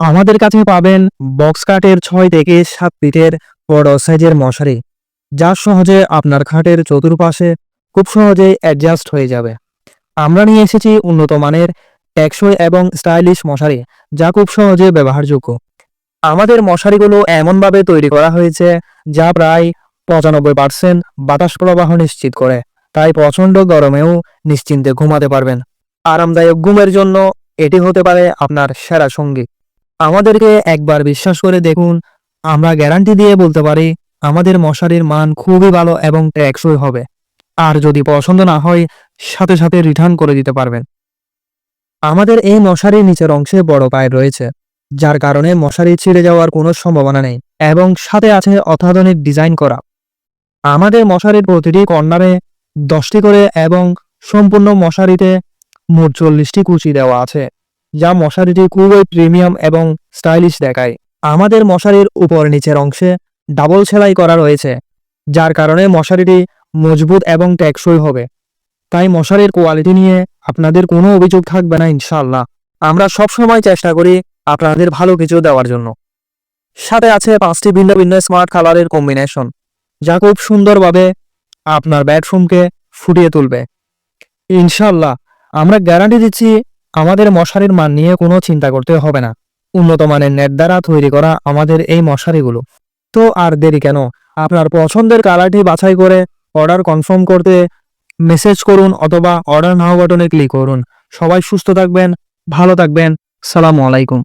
আমাদের কাছে পাবেন বক্স কাঠের 6 থেকে 7 ফিটের বড় সাইজের মশারি, যা সহজে আপনার খাটের চতুর্পাশে খুব সহজেই অ্যাডজাস্ট হয়ে যাবে। আমরা নিয়ে এসেছি উন্নত মানের টেকসই এবং স্টাইলিশ মশারি, যা খুব সহজে ব্যবহারযোগ্য। আমাদের মশারিগুলো এমনভাবে তৈরি করা হয়েছে যা প্রায় 95% বাতাস প্রবাহ নিশ্চিত করে, তাই প্রচণ্ড গরমেও নিশ্চিন্তে ঘুমাতে পারবেন। আরামদায়ক ঘুমের জন্য এটি হতে পারে আপনার সেরা সঙ্গী। আমাদেরকে একবার বিশ্বাস করে দেখুন, আমরা গ্যারান্টি দিয়ে বলতে পারি আমাদের মশারির মান খুবই ভালো এবং টেকসই হবে। আর যদি পছন্দ না হয়, সাথে সাথে রিটার্ন করে দিতে পারবেন। আমাদের এই মশারির নিচের অংশে বড় পায়ের রয়েছে, যার কারণে মশারি ছিঁড়ে যাওয়ার কোনো সম্ভাবনা নেই, এবং সাথে আছে অত্যাধুনিক ডিজাইন করা। আমাদের মশারির প্রতিটি কর্নারে 10টি করে এবং সম্পূর্ণ মশারিতে মোট 40টি কুচি দেওয়া আছে, যা মশারিটি খুবই প্রিমিয়াম এবং স্টাইলিশ দেখায়। আমাদের মশারির উপর নিচের অংশে ডাবল সেলাই করা রয়েছে, যার কারণে মশারিটি মজবুত এবং টেকসই হবে। তাই মশারির কোয়ালিটি নিয়ে আপনাদের কোনো অভিযোগ থাকবে না ইনশাআল্লাহ। আমরা সবসময় চেষ্টা করি আপনাদের ভালো কিছু দেওয়ার জন্য। সাথে আছে 5টি ভিন্ন ভিন্ন স্মার্ট কালারের কম্বিনেশন, যা খুব সুন্দরভাবে আপনার বেডরুমকে ফুটিয়ে তুলবে। ইনশাআল্লাহ আমরা গ্যারান্টি দিচ্ছি, আমাদের মশারির মান নিয়ে কোনো চিন্তা করতে হবে না। উন্নত মানের নেট দ্বারা তৈরি করা আমাদের এই মশারিগুলো। তো আর দেরি কেন, আপনার পছন্দের কালারটি বাছাই করে অর্ডার কনফার্ম করতে মেসেজ করুন অথবা অর্ডার নাও বাটনে ক্লিক করুন। সবাই সুস্থ থাকবেন, ভালো থাকবেন। সালামু আলাইকুম।